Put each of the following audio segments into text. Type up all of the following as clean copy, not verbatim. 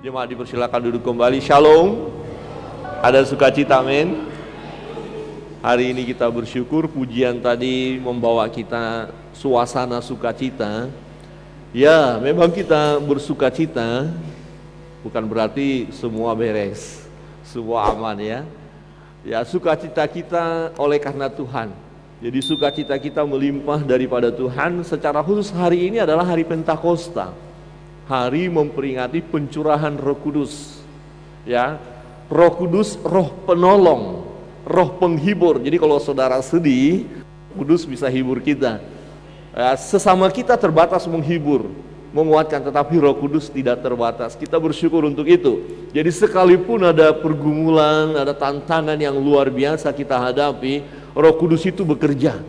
Jemaat dipersilakan duduk kembali. Shalom. Ada sukacita, amin. Hari ini kita bersyukur, pujian tadi membawa kita suasana sukacita. Ya, memang kita bersukacita bukan berarti semua beres, semua aman ya. Ya, sukacita kita oleh karena Tuhan. Jadi sukacita kita melimpah daripada Tuhan. Secara khusus hari ini adalah hari Pentakosta, hari memperingati pencurahan Roh Kudus. Ya, Roh Kudus, Roh penolong, Roh penghibur. Jadi kalau saudara sedih, Kudus bisa hibur kita. Ya, sesama kita terbatas menghibur, menguatkan, tetapi Roh Kudus tidak terbatas. Kita bersyukur untuk itu. Jadi sekalipun ada pergumulan, ada tantangan yang luar biasa kita hadapi, Roh Kudus itu bekerja.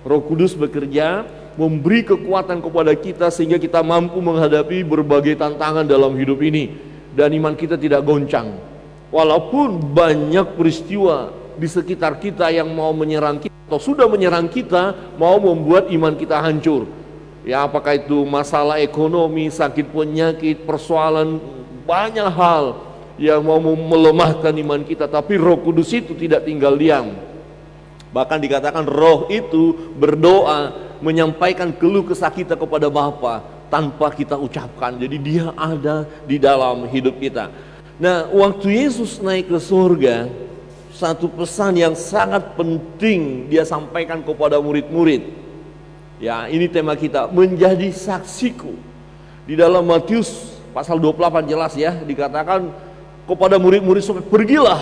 Roh Kudus bekerja, memberi kekuatan kepada kita sehingga kita mampu menghadapi berbagai tantangan dalam hidup ini, dan iman kita tidak goncang. Walaupun banyak peristiwa di sekitar kita yang mau menyerang kita atau sudah menyerang kita, mau membuat iman kita hancur. Ya, apakah itu masalah ekonomi, sakit penyakit, persoalan, banyak hal yang mau melemahkan iman kita, tapi Roh Kudus itu tidak tinggal diam. Bahkan dikatakan Roh itu berdoa, menyampaikan keluh kesah kita kepada Bapa tanpa kita ucapkan. Jadi dia ada di dalam hidup kita. Nah, waktu Yesus naik ke surga, satu pesan yang sangat penting dia sampaikan kepada murid-murid. Ya, ini tema kita, menjadi saksiku. Di dalam Matius pasal 28 jelas ya, dikatakan kepada murid-murid, pergilah,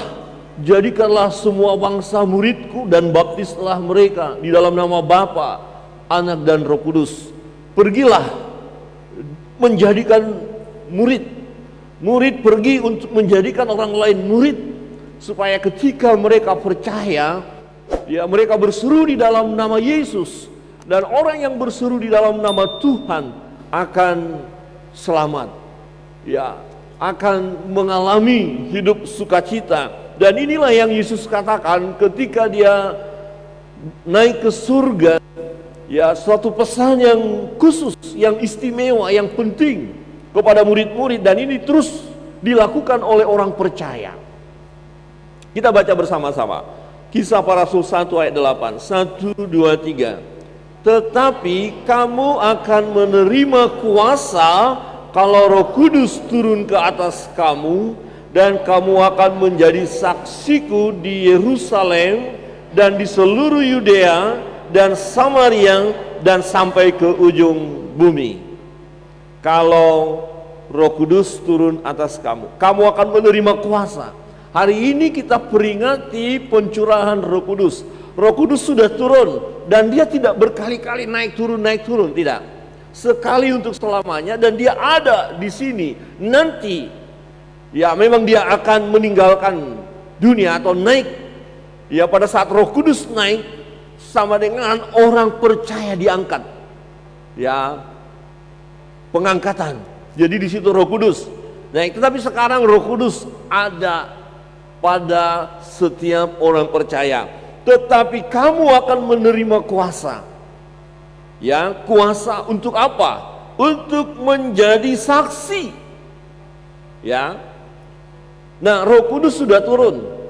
jadikanlah semua bangsa muridku dan baptislah mereka di dalam nama Bapa, Anak dan Roh Kudus. Pergilah menjadikan murid. Murid pergi untuk menjadikan orang lain murid, supaya ketika mereka percaya, ya mereka berseru di dalam nama Yesus, dan orang yang berseru di dalam nama Tuhan akan selamat. Ya, akan mengalami hidup sukacita. Dan inilah yang Yesus katakan ketika dia naik ke surga. Ya, suatu pesan yang khusus, yang istimewa, yang penting kepada murid-murid, dan ini terus dilakukan oleh orang percaya. Kita baca bersama-sama Kisah Para Rasul 1 ayat 8. 1, 2, 3. Tetapi kamu akan menerima kuasa kalau Roh Kudus turun ke atas kamu, dan kamu akan menjadi saksiku di Yerusalem dan di seluruh Yudea dan Samaria dan sampai ke ujung bumi. Kalau Roh Kudus turun atas kamu, kamu akan menerima kuasa. Hari ini kita peringati pencurahan Roh Kudus. Roh Kudus sudah turun, dan dia tidak berkali-kali naik turun, tidak. Sekali untuk selamanya, dan dia ada di sini. Nanti, ya memang dia akan meninggalkan dunia atau naik. Ya, pada saat Roh Kudus naik, sama dengan orang percaya diangkat. Ya, pengangkatan. Jadi di situ Roh Kudus. Nah, tetapi sekarang Roh Kudus ada pada setiap orang percaya. Tetapi kamu akan menerima kuasa. Ya, kuasa untuk apa? Untuk menjadi saksi. Ya. Nah, Roh Kudus sudah turun.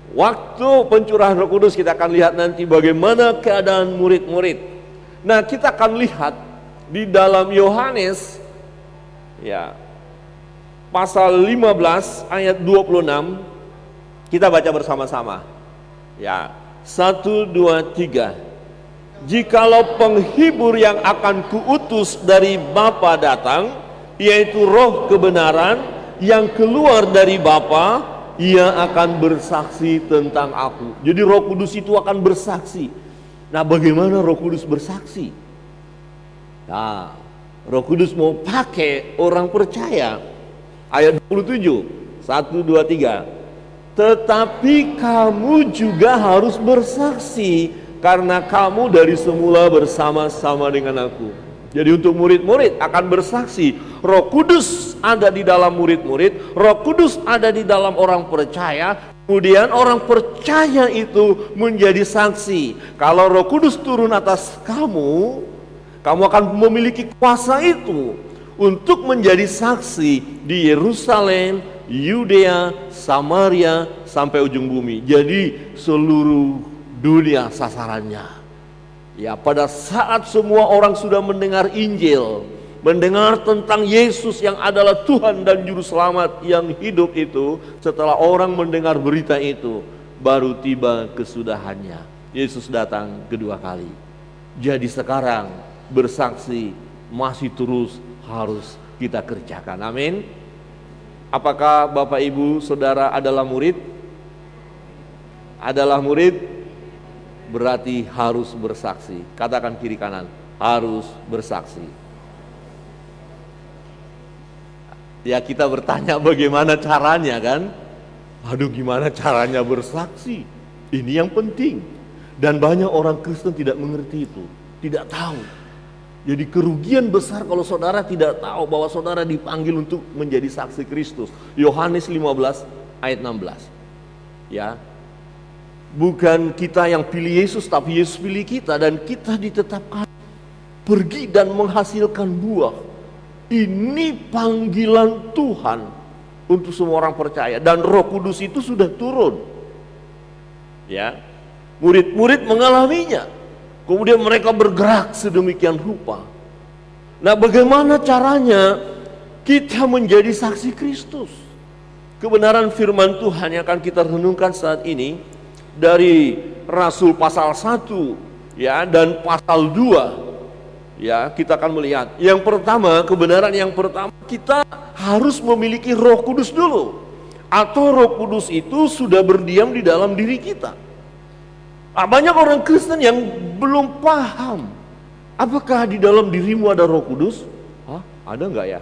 Waktu pencurahan Roh Kudus kita akan lihat nanti bagaimana keadaan murid-murid. Nah, kita akan lihat di dalam Yohanes ya, pasal 15 ayat 26. Kita baca bersama-sama. Ya, 1, 2, 3. Jikalau penghibur yang akan kuutus dari Bapa datang, yaitu Roh kebenaran yang keluar dari Bapa, ia akan bersaksi tentang aku. Jadi Roh Kudus itu akan bersaksi. Nah, bagaimana Roh Kudus bersaksi? Nah, Roh Kudus mau pakai orang percaya. Ayat 27, 1, 2, 3. Tetapi kamu juga harus bersaksi, karena kamu dari semula bersama-sama dengan aku. Jadi untuk murid-murid akan bersaksi. Roh Kudus ada di dalam murid-murid, Roh Kudus ada di dalam orang percaya. Kemudian orang percaya itu menjadi saksi. Kalau Roh Kudus turun atas kamu, kamu akan memiliki kuasa itu untuk menjadi saksi di Yerusalem, Yudea, Samaria, sampai ujung bumi. Jadi seluruh dunia sasarannya. Ya, pada saat semua orang sudah mendengar Injil, mendengar tentang Yesus yang adalah Tuhan dan Juru Selamat yang hidup itu, setelah orang mendengar berita itu, baru tiba kesudahannya. Yesus datang kedua kali. Jadi sekarang bersaksi masih terus harus kita kerjakan. Amin. Apakah Bapak Ibu Saudara adalah murid? Adalah murid, berarti harus bersaksi. Katakan kiri kanan, harus bersaksi. Ya, kita bertanya bagaimana caranya kan? Aduh, gimana caranya bersaksi? Ini yang penting. Dan banyak orang Kristen tidak mengerti itu, tidak tahu. Jadi kerugian besar kalau saudara tidak tahu bahwa saudara dipanggil untuk menjadi saksi Kristus. Yohanes 15 ayat 16. Ya. Bukan kita yang pilih Yesus, tapi Yesus pilih kita, dan kita ditetapkan pergi dan menghasilkan buah. Ini panggilan Tuhan untuk semua orang percaya, dan Roh Kudus itu sudah turun. Ya. Murid-murid mengalaminya. Kemudian mereka bergerak sedemikian rupa. Nah, bagaimana caranya kita menjadi saksi Kristus? Kebenaran firman Tuhan yang akan kita renungkan saat ini dari Rasul pasal 1 ya dan pasal 2. Ya, kita akan melihat. Yang pertama, kebenaran yang pertama, kita harus memiliki Roh Kudus dulu. Atau Roh Kudus itu sudah berdiam di dalam diri kita. Banyak orang Kristen yang belum paham, apakah di dalam dirimu ada Roh Kudus? Ada enggak ya?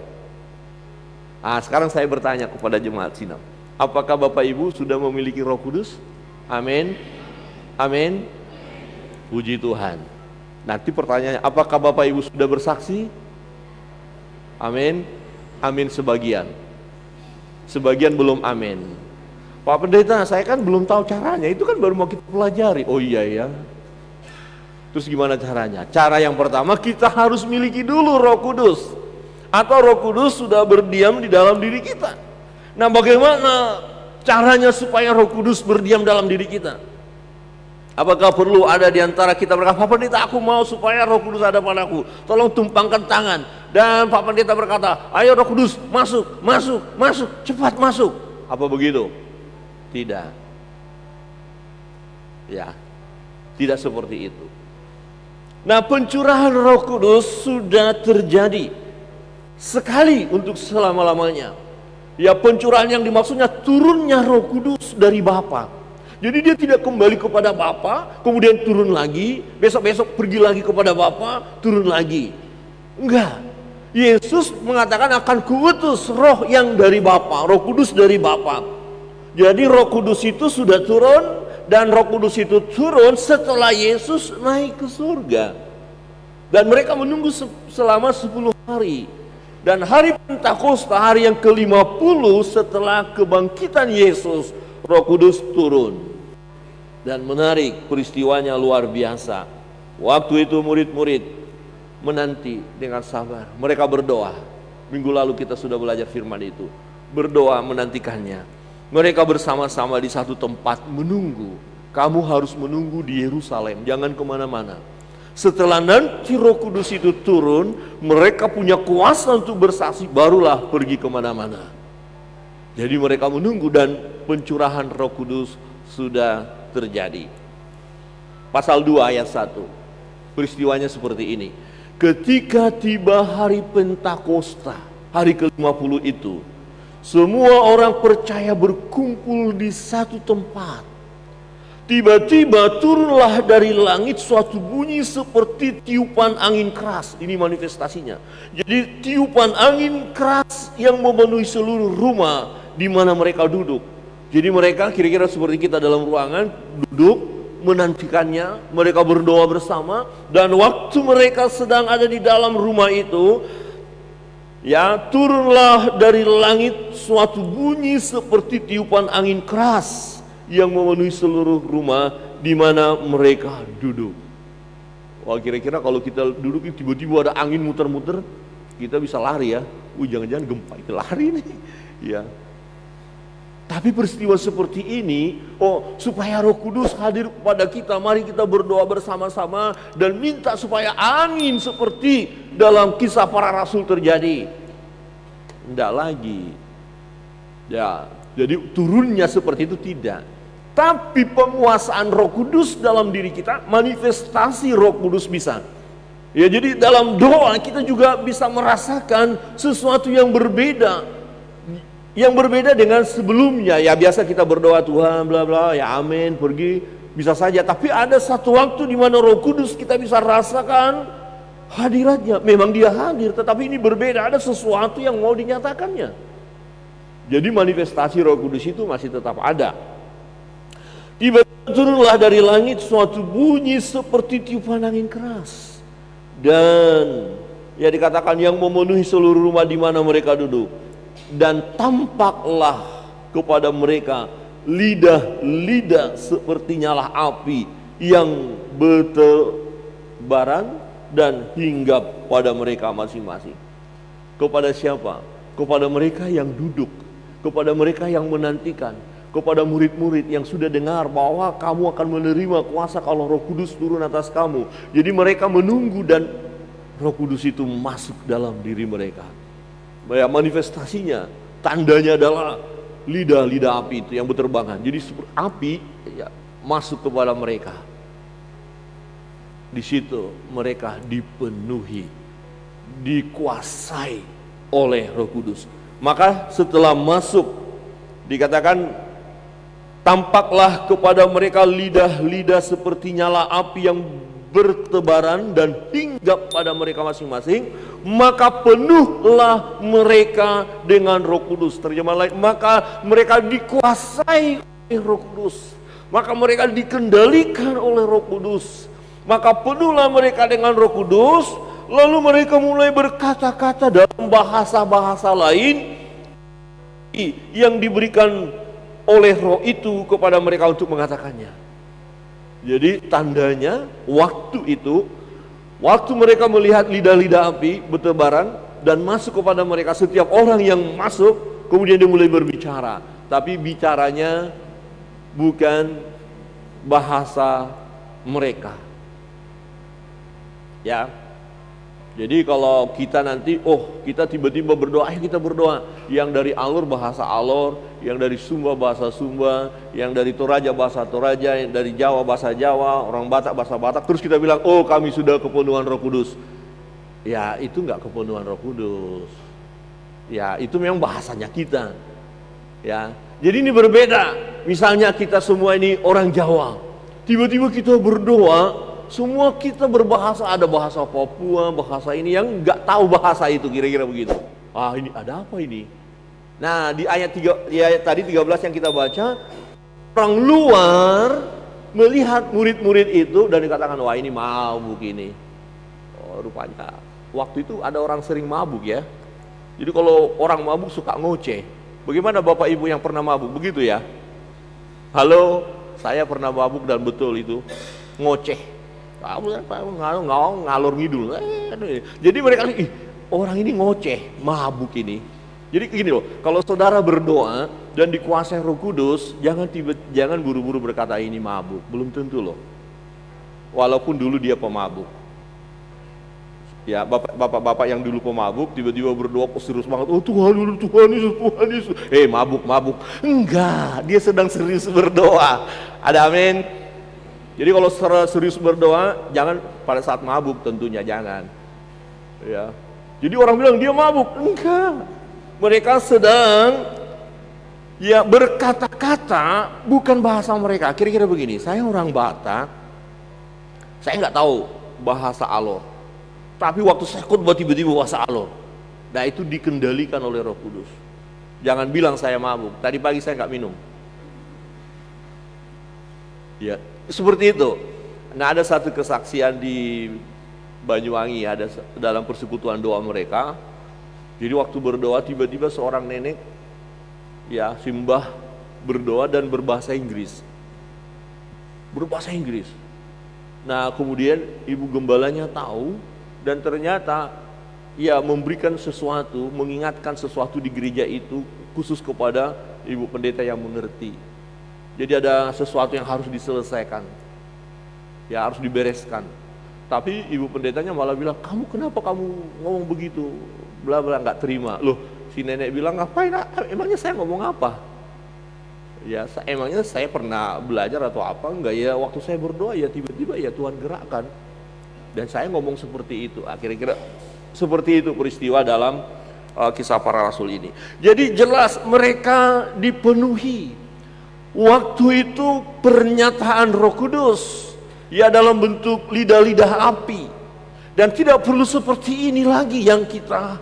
Sekarang saya bertanya kepada jemaat Sinam, apakah Bapak Ibu sudah memiliki Roh Kudus? Amin. Amin. Puji Tuhan. Nanti pertanyaannya, apakah Bapak Ibu sudah bersaksi? Amin. Amin sebagian. Sebagian belum amin. Pak Pendeta, saya kan belum tahu caranya, itu kan baru mau kita pelajari. Oh iya ya. Terus gimana caranya? Cara yang pertama, kita harus miliki dulu Roh Kudus. Atau Roh Kudus sudah berdiam di dalam diri kita. Nah, bagaimana caranya supaya Roh Kudus berdiam dalam diri kita? Apakah perlu ada di antara kita berkata, Pak Pendeta, aku mau supaya Roh Kudus ada padaku, tolong tumpangkan tangan. Dan Pak Pendeta berkata, ayo Roh Kudus, masuk, masuk, masuk, cepat masuk. Apa begitu? Tidak. Ya, tidak seperti itu. Nah, pencurahan Roh Kudus sudah terjadi sekali untuk selama-lamanya. Ya, pencurahan yang dimaksudnya turunnya Roh Kudus dari Bapa. Jadi dia tidak kembali kepada Bapa, kemudian turun lagi, besok-besok pergi lagi kepada Bapa, turun lagi. Enggak. Yesus mengatakan akan kuutus roh yang dari Bapa, Roh Kudus dari Bapa. Jadi Roh Kudus itu sudah turun, dan Roh Kudus itu turun setelah Yesus naik ke surga. Dan mereka menunggu selama 10 hari. Dan hari Pentakosta, hari yang ke-50 setelah kebangkitan Yesus, Roh Kudus turun. Dan menarik, peristiwanya luar biasa. Waktu itu murid-murid menanti dengan sabar. Mereka berdoa. Minggu lalu kita sudah belajar firman itu. Berdoa menantikannya. Mereka bersama-sama di satu tempat menunggu. Kamu harus menunggu di Yerusalem, jangan kemana-mana. Setelah nanti Roh Kudus itu turun, mereka punya kuasa untuk bersaksi, barulah pergi kemana-mana. Jadi mereka menunggu, dan pencurahan Roh Kudus sudah terjadi. Pasal 2 ayat 1, peristiwanya seperti ini. Ketika tiba hari Pentakosta, hari ke-50 itu, semua orang percaya berkumpul di satu tempat. Tiba-tiba turunlah dari langit suatu bunyi seperti tiupan angin keras. Ini manifestasinya. Jadi tiupan angin keras yang memenuhi seluruh rumah di mana mereka duduk. Jadi mereka kira-kira seperti kita dalam ruangan, duduk menantikannya. Mereka berdoa bersama, dan waktu mereka sedang ada di dalam rumah itu, ya, turunlah dari langit suatu bunyi seperti tiupan angin keras yang memenuhi seluruh rumah di mana mereka duduk. Wah, kira-kira kalau kita duduk tiba-tiba ada angin muter-muter, kita bisa lari ya. Jangan-jangan gempa itu lari nih. Ya. Tapi peristiwa seperti ini, supaya Roh Kudus hadir kepada kita, mari kita berdoa bersama-sama dan minta supaya angin seperti dalam kisah para rasul terjadi. Tidak lagi. Ya, jadi turunnya seperti itu tidak. Tapi penguasaan Roh Kudus dalam diri kita, manifestasi Roh Kudus bisa. Ya, jadi dalam doa kita juga bisa merasakan sesuatu yang berbeda. Yang berbeda dengan sebelumnya. Ya biasa kita berdoa Tuhan bla bla, ya amin, pergi, bisa saja. Tapi ada satu waktu di mana Roh Kudus kita bisa rasakan hadiratnya. Memang dia hadir, tetapi ini berbeda, ada sesuatu yang mau dinyatakannya. Jadi manifestasi Roh Kudus itu masih tetap ada. Tiba-tiba turunlah dari langit suatu bunyi seperti tiupan angin keras. Dan ya dikatakan yang memenuhi seluruh rumah di mana mereka duduk. Dan tampaklah kepada mereka lidah-lidah seperti nyala api yang bertebaran dan hinggap pada mereka masing-masing. Kepada siapa? Kepada mereka yang duduk, kepada mereka yang menantikan, kepada murid-murid yang sudah dengar bahwa kamu akan menerima kuasa kalau Roh Kudus turun atas kamu. Jadi mereka menunggu dan Roh Kudus itu masuk dalam diri mereka. Ya, manifestasinya, tandanya adalah lidah-lidah api itu yang berterbangan. Jadi api ya, masuk kepada mereka. Di situ mereka dipenuhi, dikuasai oleh Roh Kudus. Maka setelah masuk, dikatakan tampaklah kepada mereka lidah-lidah seperti nyala api yang bertebaran dan hinggap pada mereka masing-masing, maka penuhlah mereka dengan Roh Kudus. Terjemahan lain, maka mereka dikuasai oleh Roh Kudus, maka mereka dikendalikan oleh Roh Kudus, maka penuhlah mereka dengan Roh Kudus. Lalu mereka mulai berkata-kata dalam bahasa-bahasa lain yang diberikan oleh Roh itu kepada mereka untuk mengatakannya. Jadi tandanya waktu itu, waktu mereka melihat lidah-lidah api bertebaran dan masuk kepada mereka, setiap orang yang masuk kemudian dia mulai berbicara, tapi bicaranya bukan bahasa mereka. Ya. Jadi kalau kita nanti, kita tiba-tiba berdoa, ayo kita berdoa. Yang dari Alor bahasa Alor, yang dari Sumba bahasa Sumba, yang dari Toraja bahasa Toraja, yang dari Jawa bahasa Jawa, orang Batak bahasa Batak. Terus kita bilang, kami sudah kepenuhan Roh Kudus. Ya itu enggak kepenuhan Roh Kudus. Ya itu memang bahasanya kita. Ya, jadi ini berbeda. Misalnya kita semua ini orang Jawa, tiba-tiba kita berdoa. Semua kita berbahasa, ada bahasa Papua, bahasa ini yang nggak tahu bahasa itu, kira-kira begitu. Ini ada apa ini? Nah di ayat 3, di ayat tadi 13 yang kita baca, orang luar melihat murid-murid itu dan dikatakan, wah ini mabuk ini. Rupanya waktu itu ada orang sering mabuk ya. Jadi kalau orang mabuk suka ngoceh. Bagaimana Bapak Ibu yang pernah mabuk? Begitu ya? Halo, saya pernah mabuk dan betul itu ngoceh. Ngalor ngidul. Jadi mereka orang ini ngoceh, mabuk ini. Jadi gini loh, kalau saudara berdoa dan dikuasai Roh Kudus, jangan buru-buru berkata ini mabuk, belum tentu loh. Walaupun dulu dia pemabuk. Ya, bapak-bapak yang dulu pemabuk tiba-tiba berdoa serius banget. Tuhan Yesus. Mabuk. Enggak, dia sedang serius berdoa. Ada amin. Jadi kalau serius berdoa, jangan pada saat mabuk tentunya, jangan. Ya. Jadi orang bilang dia mabuk, enggak. Mereka sedang berkata-kata bukan bahasa mereka. Kira-kira begini, saya orang Batak, saya nggak tahu bahasa Alor. Tapi waktu saya khotbah tiba-tiba bahasa Alor. Nah itu dikendalikan oleh Roh Kudus. Jangan bilang saya mabuk. Tadi pagi saya nggak minum. Ya. Seperti itu. Nah ada satu kesaksian di Banyuwangi, ada dalam persekutuan doa mereka. Jadi waktu berdoa tiba-tiba seorang nenek simbah berdoa dan berbahasa Inggris. Nah kemudian ibu gembalanya tahu dan ternyata ya memberikan sesuatu, mengingatkan sesuatu di gereja itu khusus kepada ibu pendeta yang mengerti. Jadi ada sesuatu yang harus diselesaikan, ya harus dibereskan. Tapi ibu pendetanya malah bilang, kamu kenapa kamu ngomong begitu, bla bla, nggak terima. Loh, si nenek bilang, ngapain? Emangnya saya ngomong apa? Ya, emangnya saya pernah belajar atau apa? Enggak ya, waktu saya berdoa ya tiba-tiba ya Tuhan gerakkan. Dan saya ngomong seperti itu. Kira-kira seperti itu peristiwa dalam kisah para rasul ini. Jadi jelas mereka dipenuhi. Waktu itu pernyataan Roh Kudus, ya dalam bentuk lidah-lidah api. Dan tidak perlu seperti ini lagi yang kita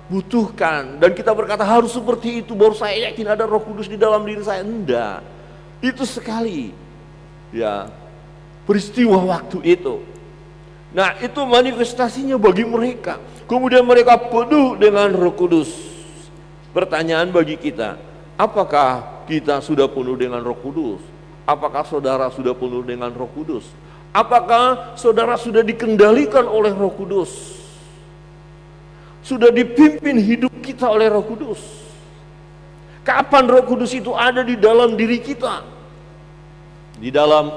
butuhkan. Dan kita berkata harus seperti itu, baru saya yakin ada Roh Kudus di dalam diri saya. Enggak. Itu sekali. Ya, peristiwa waktu itu. Nah, itu manifestasinya bagi mereka. Kemudian mereka penuh dengan Roh Kudus. Pertanyaan bagi kita, apakah kita sudah penuh dengan Roh Kudus? Apakah saudara sudah penuh dengan Roh Kudus? Apakah saudara sudah dikendalikan oleh Roh Kudus? Sudah dipimpin hidup kita oleh Roh Kudus? Kapan Roh Kudus itu ada di dalam diri kita? Di dalam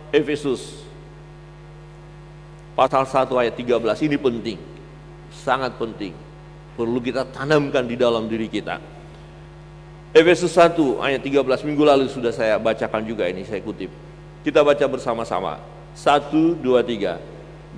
Efesus pasal 1 ayat 13, ini penting, sangat penting, perlu kita tanamkan di dalam diri kita. Efesus 1 ayat 13, minggu lalu sudah saya bacakan juga, ini saya kutip. Kita baca bersama-sama, 1, 2, 3.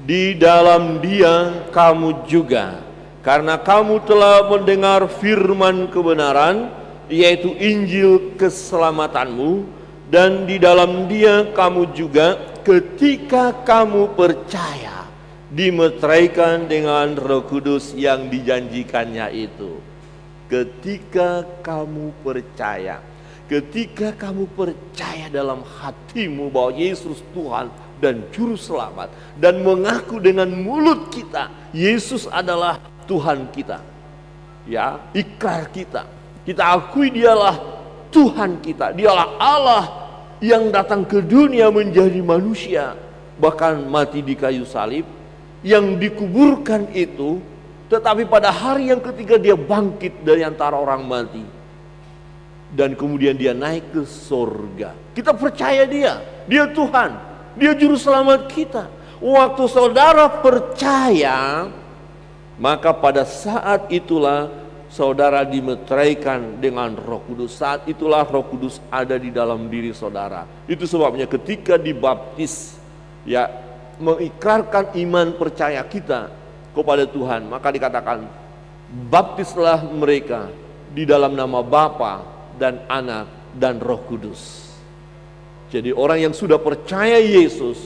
Di dalam Dia kamu juga, karena kamu telah mendengar firman kebenaran, yaitu Injil keselamatanmu, dan di dalam Dia kamu juga ketika kamu percaya dimeteraikan dengan Roh Kudus yang dijanjikannya itu. Ketika kamu percaya, ketika kamu percaya dalam hatimu bahwa Yesus Tuhan dan Juru Selamat, dan mengaku dengan mulut kita Yesus adalah Tuhan kita, ya, ikrar kita, kita akui Dialah Tuhan kita, Dialah Allah yang datang ke dunia menjadi manusia, bahkan mati di kayu salib, yang dikuburkan itu, tetapi pada hari yang ketiga Dia bangkit dari antara orang mati, dan kemudian Dia naik ke surga. Kita percaya Dia Tuhan, Dia Juru Selamat kita. Waktu saudara percaya, maka pada saat itulah saudara dimeteraikan dengan Roh Kudus. Saat itulah Roh Kudus ada di dalam diri saudara. Itu sebabnya ketika dibaptis, ya, mengikrarkan iman percaya kita kepada Tuhan, maka dikatakan baptislah mereka di dalam nama Bapa dan Anak dan Roh Kudus. Jadi orang yang sudah percaya Yesus,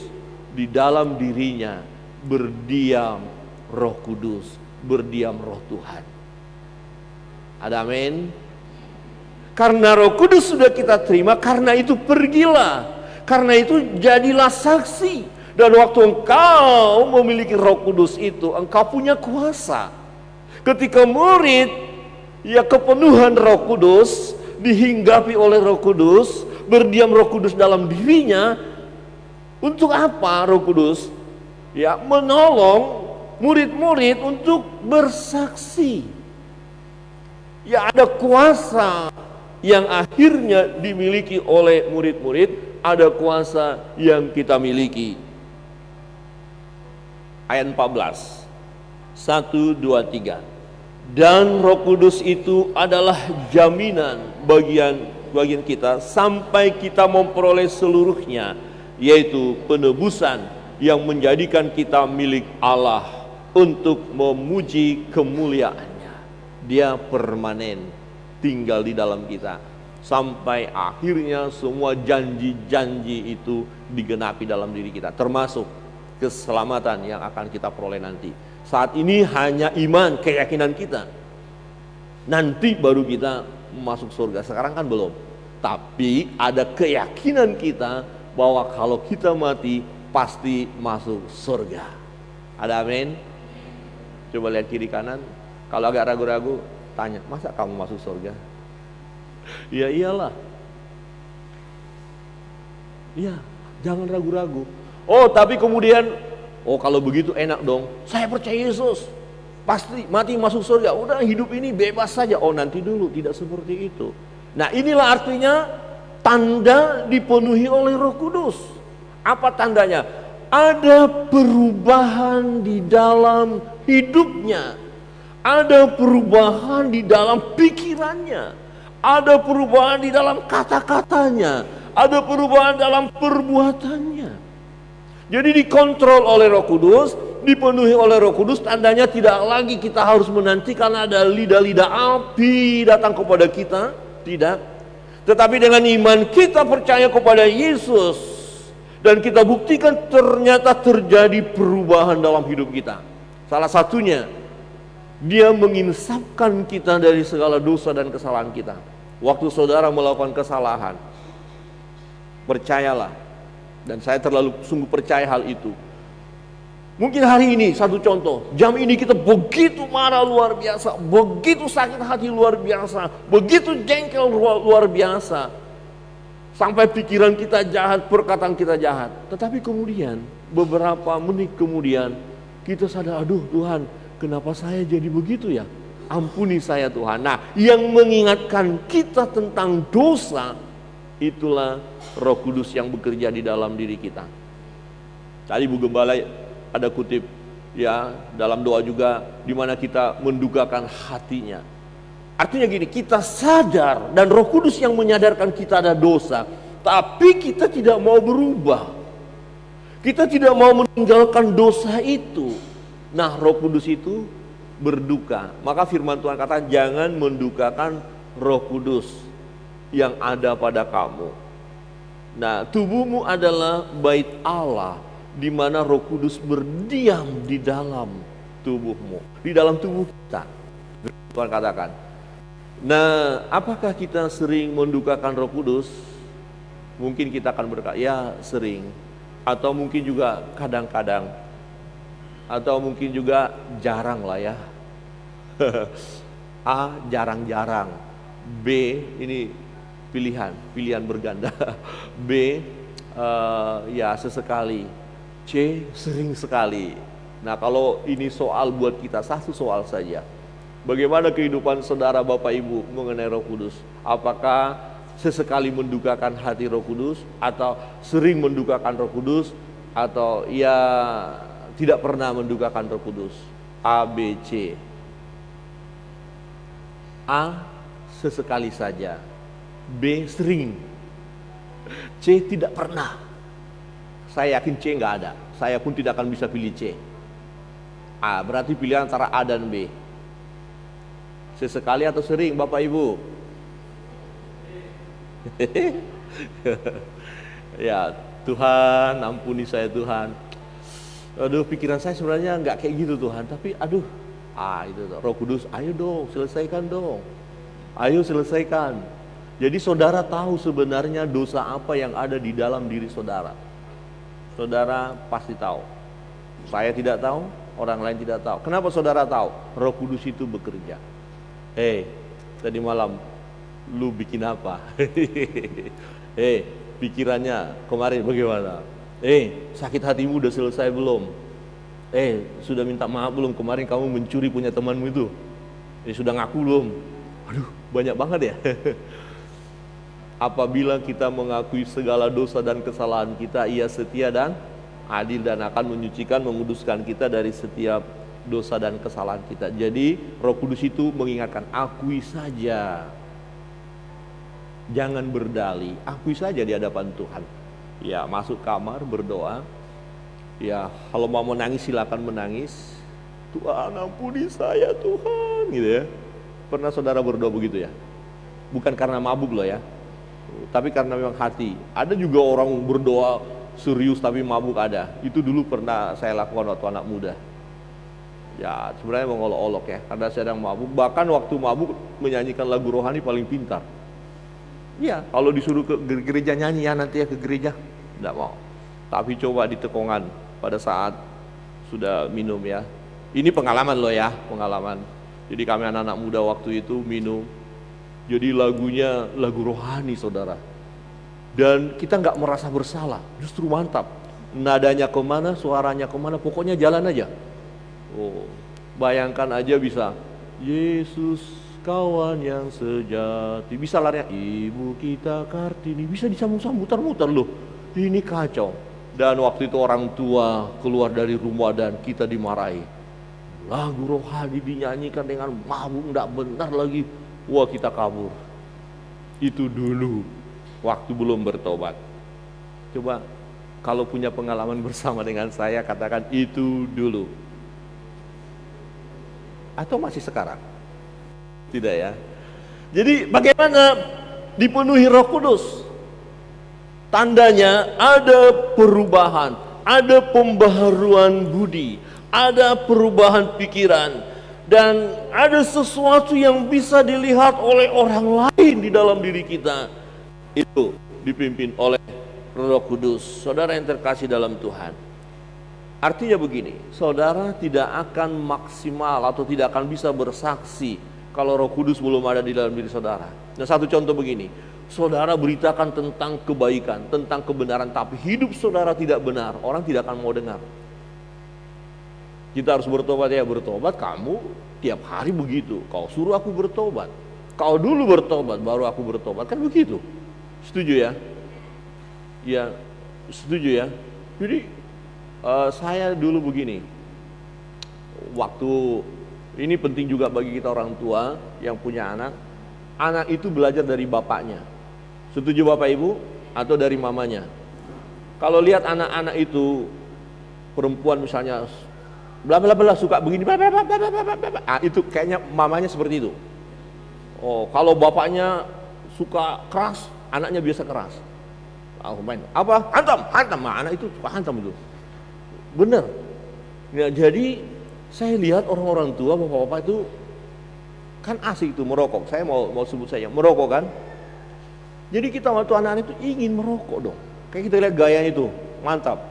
di dalam dirinya berdiam Roh Kudus, berdiam Roh Tuhan. Ada amin? Karena Roh Kudus sudah kita terima, karena itu pergilah, karena itu jadilah saksi. Dan waktu engkau memiliki Roh Kudus itu, engkau punya kuasa. Ketika murid, ya, kepenuhan Roh Kudus, dihinggapi oleh Roh Kudus, berdiam Roh Kudus dalam dirinya. Untuk apa Roh Kudus? Ya, menolong murid-murid untuk bersaksi. Ya, ada kuasa yang akhirnya dimiliki oleh murid-murid, ada kuasa yang kita miliki. Ayat 14, 1, 2, 3. Dan Roh Kudus itu adalah jaminan bagian kita sampai kita memperoleh seluruhnya, yaitu penebusan yang menjadikan kita milik Allah untuk memuji kemuliaannya. Dia permanen tinggal di dalam kita sampai akhirnya semua janji-janji itu digenapi dalam diri kita, termasuk keselamatan yang akan kita peroleh nanti. Saat ini hanya iman, keyakinan kita. Nanti baru kita masuk surga. Sekarang kan belum. Tapi ada keyakinan kita bahwa kalau kita mati pasti masuk surga. Ada amin? Coba lihat kiri kanan. Kalau agak ragu-ragu, tanya, masa kamu masuk surga? Ya iyalah. Iya, jangan ragu-ragu. Oh, tapi kemudian, oh kalau begitu enak dong, saya percaya Yesus, pasti mati masuk surga, udah hidup ini bebas saja. Oh nanti dulu, tidak seperti itu. Nah inilah artinya tanda dipenuhi oleh Roh Kudus. Apa tandanya? Ada perubahan di dalam hidupnya, ada perubahan di dalam pikirannya, ada perubahan di dalam kata-katanya, ada perubahan dalam perbuatannya. Jadi dikontrol oleh Roh Kudus, dipenuhi oleh Roh Kudus, tandanya tidak lagi kita harus menantikan ada lidah-lidah api datang kepada kita, tidak. Tetapi dengan iman kita percaya kepada Yesus dan kita buktikan ternyata terjadi perubahan dalam hidup kita. Salah satunya, Dia menginsafkan kita dari segala dosa dan kesalahan kita. Waktu saudara melakukan kesalahan, percayalah, dan saya terlalu sungguh percaya hal itu. Mungkin hari ini satu contoh, jam ini kita begitu marah luar biasa, begitu sakit hati luar biasa, begitu jengkel luar biasa, sampai pikiran kita jahat, perkataan kita jahat. Tetapi kemudian beberapa menit kemudian kita sadar, aduh Tuhan, kenapa saya jadi begitu ya? Ampuni saya Tuhan. Nah, yang mengingatkan kita tentang dosa, itulah Roh Kudus yang bekerja di dalam diri kita. Tadi Bu Gembala ada kutip ya dalam doa juga, di mana kita mendukakan hatinya. Artinya gini, kita sadar dan Roh Kudus yang menyadarkan kita ada dosa, tapi kita tidak mau berubah. Kita tidak mau meninggalkan dosa itu. Nah, Roh Kudus itu berduka. Maka firman Tuhan kata, jangan mendukakan Roh Kudus yang ada pada kamu. Nah, tubuhmu adalah bait Allah, di mana Roh Kudus berdiam di dalam tubuhmu, di dalam tubuh kita. Tuhan katakan. Nah, apakah kita sering mendukakan Roh Kudus? Mungkin kita akan berkata, ya sering. Atau mungkin juga kadang-kadang. Atau mungkin juga jarang lah ya. A, jarang-jarang. B, ini pilihan berganda. B, ya sesekali. C, sering sekali. Nah, kalau ini soal buat kita, satu soal saja. Bagaimana kehidupan saudara Bapak Ibu mengenai Roh Kudus? Apakah sesekali mendukakan hati Roh Kudus, atau sering mendukakan Roh Kudus, atau ya tidak pernah mendukakan Roh Kudus? A, B, C. A, sesekali saja. B, sering. C, tidak pernah. Saya yakin C nggak ada. Saya pun tidak akan bisa pilih C. A, berarti pilihan antara A dan B. Sesekali atau sering Bapak Ibu? Ya Tuhan, ampuni saya Tuhan. Aduh, pikiran saya sebenarnya nggak kayak gitu Tuhan. Tapi aduh, itu Roh Kudus, ayo dong, selesaikan dong. Ayo selesaikan. Jadi saudara tahu sebenarnya dosa apa yang ada di dalam diri saudara. Saudara pasti tahu. Saya tidak tahu, orang lain tidak tahu. Kenapa saudara tahu? Roh Kudus itu bekerja. Tadi malam lu bikin apa? Pikirannya kemarin bagaimana? Sakit hatimu udah selesai belum? Sudah minta maaf belum? Kemarin kamu mencuri punya temanmu itu? Sudah ngaku belum? Aduh, banyak banget ya. Apabila kita mengakui segala dosa dan kesalahan kita, Ia setia dan adil dan akan menyucikan, menguduskan kita dari setiap dosa dan kesalahan kita. Jadi Roh Kudus itu mengingatkan, akui saja, jangan berdalih, akui saja di hadapan Tuhan. Ya, masuk kamar berdoa. Ya, kalau mau menangis silakan menangis. Tuhan ampuni saya Tuhan, gitu ya. Pernah saudara berdoa begitu ya? Bukan karena mabuk loh ya, tapi karena memang hati. Ada juga orang berdoa serius tapi mabuk ada. Itu dulu pernah saya lakukan waktu anak muda. Ya sebenarnya mengolok-olok ya, karena sedang mabuk. Bahkan waktu mabuk menyanyikan lagu rohani paling pintar. Iya, kalau disuruh ke gereja nyanyi ya nanti ya ke gereja, tidak mau. Tapi coba di tekongan pada saat sudah minum ya. Ini pengalaman loh ya, pengalaman. Jadi kami anak-anak muda waktu itu minum. Jadi lagunya lagu rohani saudara. Dan kita nggak merasa bersalah, justru mantap. Nadanya kemana, suaranya kemana, pokoknya jalan aja. Oh, Bayangkan aja bisa, Yesus kawan yang sejati, bisa lari, Ibu kita Kartini, bisa disambung-sambung, muter-muter loh. Ini kacau. Dan waktu itu orang tua keluar dari rumah dan kita dimarahi. Lagu rohani dinyanyikan dengan mabuk, enggak benar lagi. Wah, kita kabur. Itu dulu, waktu belum bertobat. Coba kalau punya pengalaman bersama dengan saya, katakan itu dulu. Atau masih sekarang? Tidak ya. Jadi bagaimana dipenuhi Roh Kudus? Tandanya ada perubahan, ada pembaharuan budi, ada perubahan pikiran, dan ada sesuatu yang bisa dilihat oleh orang lain di dalam diri kita. Itu dipimpin oleh Roh Kudus. Saudara yang terkasih dalam Tuhan, artinya begini, saudara tidak akan maksimal atau tidak akan bisa bersaksi kalau Roh Kudus belum ada di dalam diri saudara. Nah, satu contoh begini, saudara beritakan tentang kebaikan, tentang kebenaran, tapi hidup saudara tidak benar, orang tidak akan mau dengar. Kita harus bertobat ya, bertobat. Kamu tiap hari begitu, kau suruh aku bertobat, kau dulu bertobat baru aku bertobat, kan begitu. Setuju ya? Ya, setuju ya. Jadi saya dulu begini, waktu ini penting juga bagi kita orang tua yang punya anak. Anak itu belajar dari bapaknya. Setuju Bapak Ibu? Atau dari mamanya? Kalau lihat anak-anak itu, perempuan misalnya bla bla bla suka begini, bla bla bla bla bla bla, itu kayaknya mamanya seperti itu. Oh, kalau bapaknya suka keras, anaknya biasa keras. Main apa? Hantam, anak itu suka hantam itu. Bener. Ya, jadi saya lihat orang-orang tua, bapak-bapak itu kan asik itu merokok. Saya mau sebut saya merokok kan. Jadi kita waktu anak-anak itu ingin merokok dong. Kayak kita lihat gayanya itu, mantap.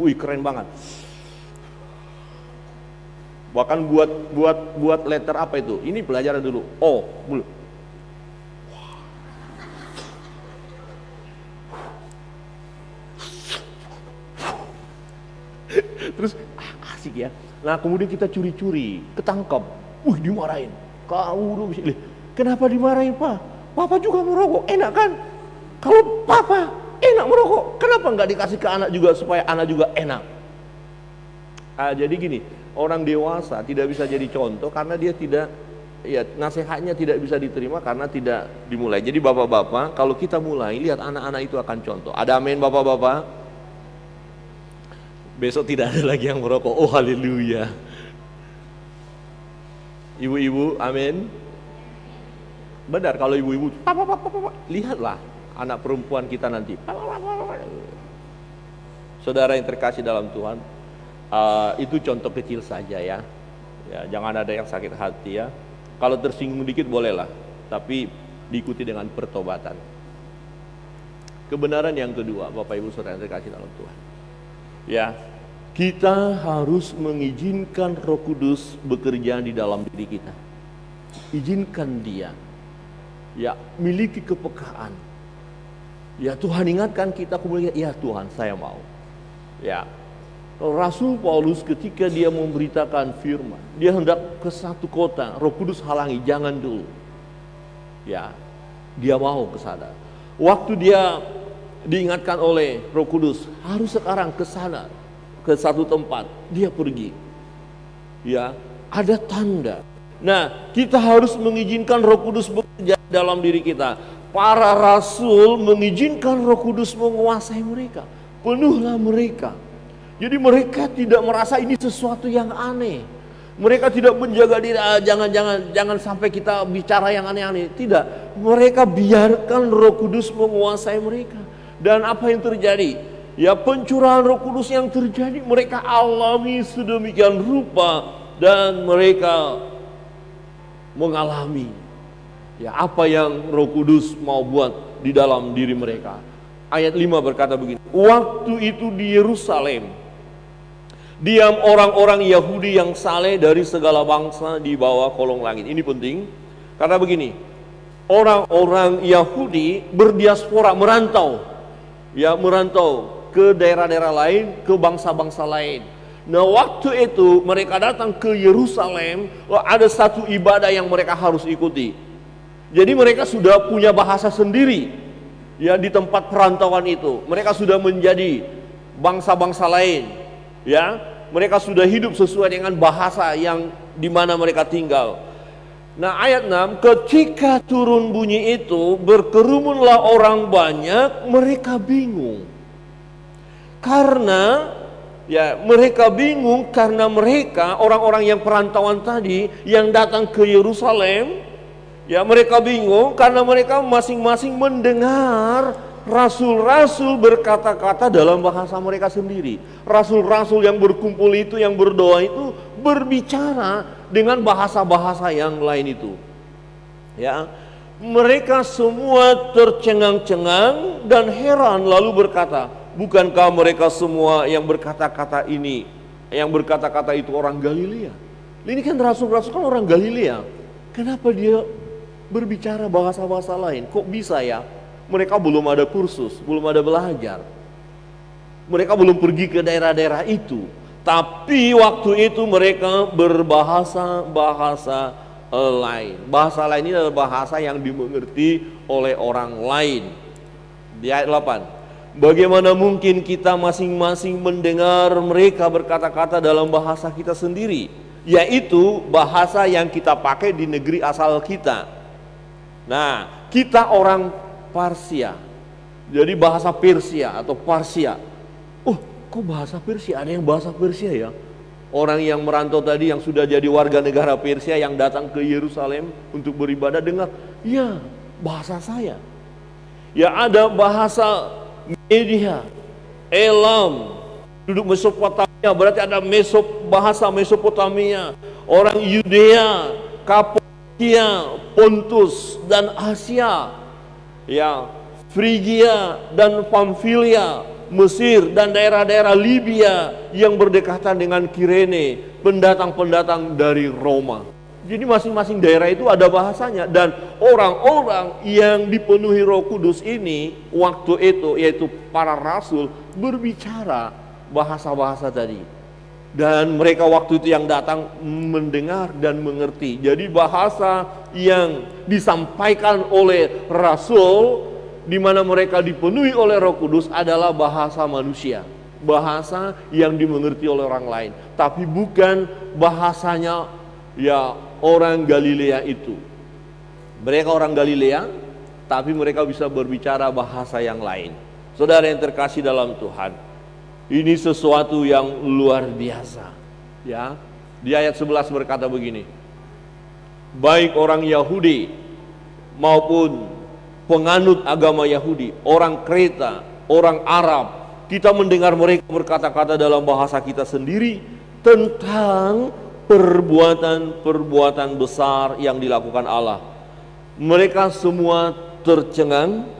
Wih, keren banget. Bahkan buat letter apa itu? Ini pelajaran dulu. Oh, belum. Terus asik ya. Nah, kemudian kita curi-curi, ketangkap. Wih, dimarahin. Kau udah bisa. Kenapa dimarahin, Pak? Papa juga merokok, enak kan? Kalau Papa enak merokok, kenapa nggak dikasih ke anak juga supaya anak juga enak? Jadi gini, orang dewasa tidak bisa jadi contoh karena dia tidak, ya nasihatnya tidak bisa diterima karena tidak dimulai. Jadi bapak-bapak, kalau kita mulai, lihat anak-anak itu akan contoh. Ada amin bapak-bapak? Besok tidak ada lagi yang merokok. Oh haleluya. Ibu-ibu, amin. Benar, kalau ibu-ibu, lihatlah anak perempuan kita nanti. Saudara yang terkasih dalam Tuhan, itu contoh kecil saja ya. Ya, jangan ada yang sakit hati ya. Kalau tersinggung dikit bolehlah, tapi diikuti dengan pertobatan. Kebenaran yang kedua, Bapak Ibu Saudara yang terkasih dalam Tuhan. Ya, kita harus mengizinkan Roh Kudus bekerja di dalam diri kita. Izinkan Dia. Ya, miliki kepekaan. Ya, Tuhan ingatkan kita kemudian, ya Tuhan, saya mau. Ya, Rasul Paulus ketika dia memberitakan firman, dia hendak ke satu kota, Roh Kudus halangi, jangan dulu. Ya, dia mau ke sana. Waktu dia diingatkan oleh Roh Kudus, harus sekarang ke sana, ke satu tempat, dia pergi. Ya, ada tanda. Nah, kita harus mengizinkan Roh Kudus bekerja dalam diri kita. Para rasul mengizinkan Roh Kudus menguasai mereka. Penuhlah mereka. Jadi mereka tidak merasa ini sesuatu yang aneh. Mereka tidak menjaga diri, jangan sampai kita bicara yang aneh-aneh. Tidak, mereka biarkan Roh Kudus menguasai mereka. Dan apa yang terjadi? Ya, pencurahan Roh Kudus yang terjadi mereka alami sedemikian rupa, dan mereka mengalami ya apa yang Roh Kudus mau buat di dalam diri mereka. Ayat 5 berkata begini, waktu itu di Yerusalem diam orang-orang Yahudi yang saleh dari segala bangsa di bawah kolong langit. Ini penting karena begini, orang-orang Yahudi berdiaspora, merantau, ya merantau ke daerah-daerah lain, ke bangsa-bangsa lain. Nah, waktu itu mereka datang ke Yerusalem, ada satu ibadah yang mereka harus ikuti. Jadi mereka sudah punya bahasa sendiri. Ya, di tempat perantauan itu, mereka sudah menjadi bangsa-bangsa lain. Ya, mereka sudah hidup sesuai dengan bahasa yang di mana mereka tinggal. Nah, ayat 6, ketika turun bunyi itu, berkerumunlah orang banyak, mereka bingung. Karena mereka bingung karena mereka orang-orang yang perantauan tadi yang datang ke Yerusalem, mereka bingung karena mereka masing-masing mendengar rasul-rasul berkata-kata dalam bahasa mereka sendiri. Rasul-rasul yang berkumpul itu, yang berdoa itu berbicara dengan bahasa-bahasa yang lain itu. Ya, mereka semua tercengang-cengang dan heran lalu berkata, bukankah mereka semua yang berkata-kata itu orang Galilea? Ini kan rasul-rasul kan orang Galilea. Kenapa dia berbicara bahasa-bahasa lain? Kok bisa ya? Mereka belum ada kursus, belum ada belajar. Mereka belum pergi ke daerah-daerah itu. Tapi waktu itu mereka berbahasa-bahasa lain. Bahasa lain ini adalah bahasa yang dimengerti oleh orang lain. Di ayat 8. Bagaimana mungkin kita masing-masing mendengar mereka berkata-kata dalam bahasa kita sendiri, yaitu bahasa yang kita pakai di negeri asal kita. Nah, kita orang Parsia, jadi bahasa Persia atau Parsia. Kok bahasa Persia? Ada yang bahasa Persia ya? Orang yang merantau tadi yang sudah jadi warga negara Persia yang datang ke Yerusalem untuk beribadah dengar, ya bahasa saya. Ya, ada bahasa Media, Elam, duduk Mesopotamia, berarti ada bahasa Mesopotamia, orang Yudea, Kapadokia, Pontus dan Asia, ya, Frigia dan Pamfilia, Mesir dan daerah-daerah Libya yang berdekatan dengan Kirene, pendatang-pendatang dari Roma. Jadi masing-masing daerah itu ada bahasanya, dan orang-orang yang dipenuhi Roh Kudus ini waktu itu, yaitu para rasul, berbicara bahasa-bahasa tadi. Dan mereka waktu itu yang datang mendengar dan mengerti. Jadi bahasa yang disampaikan oleh rasul di mana mereka dipenuhi oleh Roh Kudus adalah bahasa manusia, bahasa yang dimengerti oleh orang lain, tapi bukan bahasanya orang Galilea itu. Mereka orang Galilea, tapi mereka bisa berbicara bahasa yang lain. Saudara yang terkasih dalam Tuhan, ini sesuatu yang luar biasa. Ya, di ayat 11 berkata begini, baik orang Yahudi maupun penganut agama Yahudi, orang Kreta, orang Arab, kita mendengar mereka berkata-kata dalam bahasa kita sendiri tentang perbuatan-perbuatan besar yang dilakukan Allah. Mereka semua tercengang,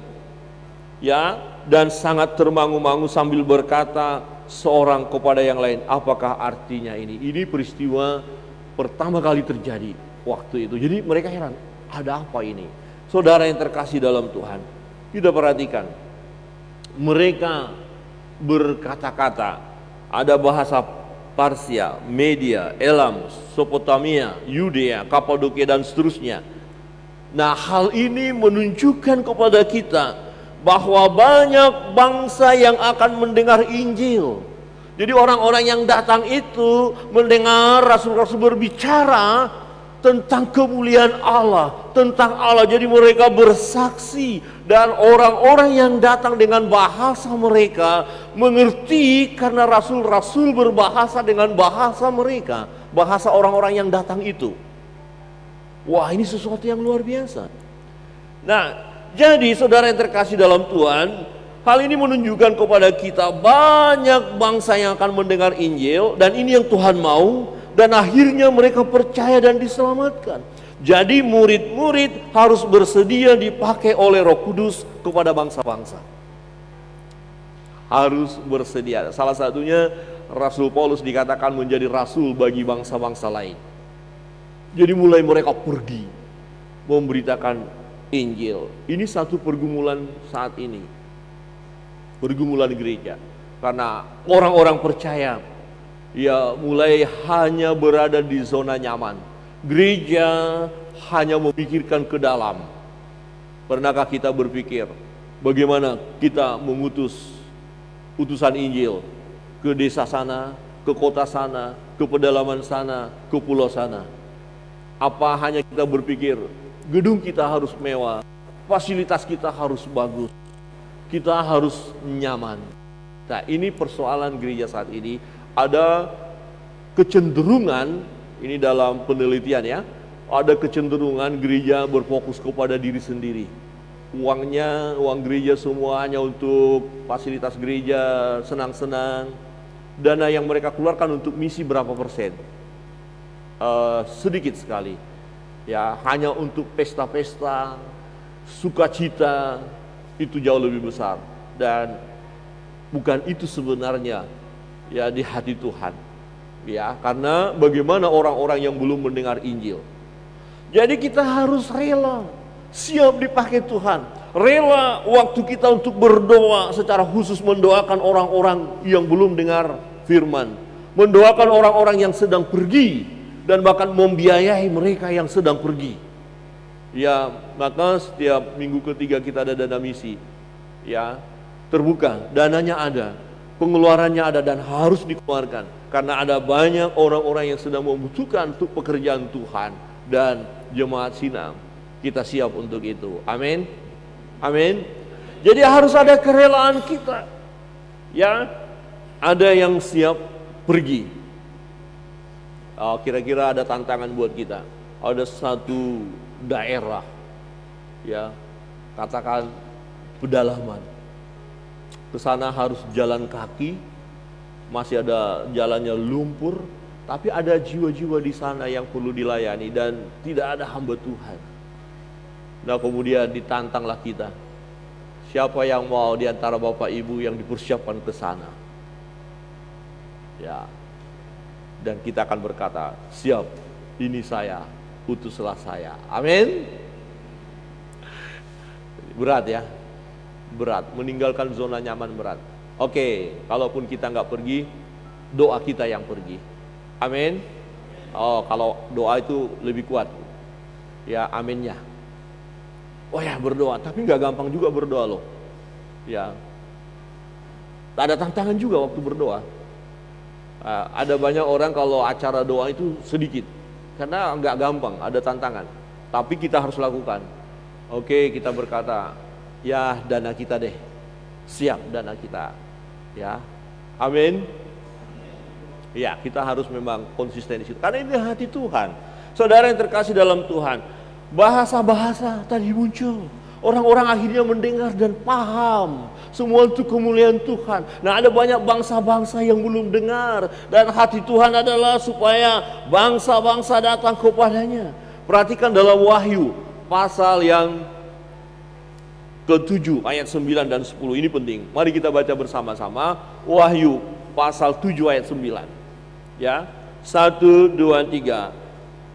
dan sangat termangu-mangu sambil berkata seorang kepada yang lain, apakah artinya ini? Ini peristiwa pertama kali terjadi waktu itu. Jadi mereka heran, ada apa ini? Saudara yang terkasih dalam Tuhan, kita perhatikan, mereka berkata-kata, ada bahasa Parsia, Media, Elam, Mesopotamia, Yudea, Kapadokia dan seterusnya. Nah, hal ini menunjukkan kepada kita bahwa banyak bangsa yang akan mendengar Injil. Jadi orang-orang yang datang itu mendengar rasul-rasul berbicara tentang kemuliaan Allah, tentang Allah. Jadi mereka bersaksi, dan orang-orang yang datang dengan bahasa mereka mengerti karena rasul-rasul berbahasa dengan bahasa mereka, bahasa orang-orang yang datang itu. Wah, ini sesuatu yang luar biasa. Nah, jadi saudara yang terkasih dalam Tuhan, hal ini menunjukkan kepada kita banyak bangsa yang akan mendengar Injil, dan ini yang Tuhan mau. Dan akhirnya mereka percaya dan diselamatkan. Jadi murid-murid harus bersedia dipakai oleh Roh Kudus kepada bangsa-bangsa. Harus bersedia. Salah satunya Rasul Paulus dikatakan menjadi rasul bagi bangsa-bangsa lain. Jadi mulai mereka pergi memberitakan Injil. Ini satu pergumulan saat ini. Pergumulan gereja. Karena orang-orang percaya ya mulai hanya berada di zona nyaman. Gereja hanya memikirkan ke dalam. Pernahkah kita berpikir bagaimana kita mengutus utusan Injil ke desa sana, ke kota sana, ke pedalaman sana, ke pulau sana? Apa hanya kita berpikir gedung kita harus mewah, fasilitas kita harus bagus, kita harus nyaman? Nah, ini persoalan gereja saat ini. Ada kecenderungan, ini dalam penelitian ya, ada kecenderungan gereja berfokus kepada diri sendiri. Uang gereja semuanya untuk fasilitas gereja, senang-senang. Dana yang mereka keluarkan untuk misi berapa persen? Sedikit sekali. Ya, hanya untuk pesta-pesta, sukacita, itu jauh lebih besar. Dan bukan itu sebenarnya ya di hati Tuhan. Ya, karena bagaimana orang-orang yang belum mendengar Injil. Jadi kita harus rela, siap dipakai Tuhan. Rela waktu kita untuk berdoa, secara khusus mendoakan orang-orang yang belum dengar firman. Mendoakan orang-orang yang sedang pergi, dan bahkan membiayai mereka yang sedang pergi. Ya, maka setiap minggu ketiga kita ada dana misi. Ya, terbuka, dananya ada, pengeluarannya ada, dan harus dikeluarkan. Karena ada banyak orang-orang yang sedang membutuhkan untuk pekerjaan Tuhan. Dan jemaat Sinam, kita siap untuk itu. Amin. Amin. Jadi harus ada kerelaan kita. Ya, ada yang siap pergi. Kira-kira ada tantangan buat kita. Ada satu daerah, ya, katakan pedalaman. Ke sana harus jalan kaki, masih ada jalannya lumpur, tapi ada jiwa-jiwa di sana yang perlu dilayani dan tidak ada hamba Tuhan. Nah, kemudian ditantanglah kita. Siapa yang mau di antara Bapak Ibu yang dipersiapkan ke sana? Ya. Dan kita akan berkata, siap, ini saya, utuslah saya. Amin. Berat ya, berat, meninggalkan zona nyaman berat. Oke, kalaupun kita nggak pergi, doa kita yang pergi. Amin. Oh, kalau doa itu lebih kuat, ya aminnya. Oh ya, berdoa, tapi nggak gampang juga berdoa loh. Ya, tak ada tantangan juga waktu berdoa. Ada banyak orang kalau acara doa itu sedikit, karena nggak gampang, ada tantangan. Tapi kita harus lakukan. Oke, kita berkata, ya dana kita deh, siap dana kita. Ya, amin. Ya, kita harus memang konsisten di situ, karena ini hati Tuhan. Saudara yang terkasih dalam Tuhan, bahasa-bahasa tadi muncul. Orang-orang akhirnya mendengar dan paham. Semua untuk kemuliaan Tuhan. Nah, ada banyak bangsa-bangsa yang belum dengar. Dan hati Tuhan adalah supaya bangsa-bangsa datang kepadanya. Perhatikan dalam Wahyu, pasal yang ke-7, ayat 9 dan 10. Ini penting. Mari kita baca bersama-sama. Wahyu, pasal 7 ayat 9. Ya, 1, 2, 3.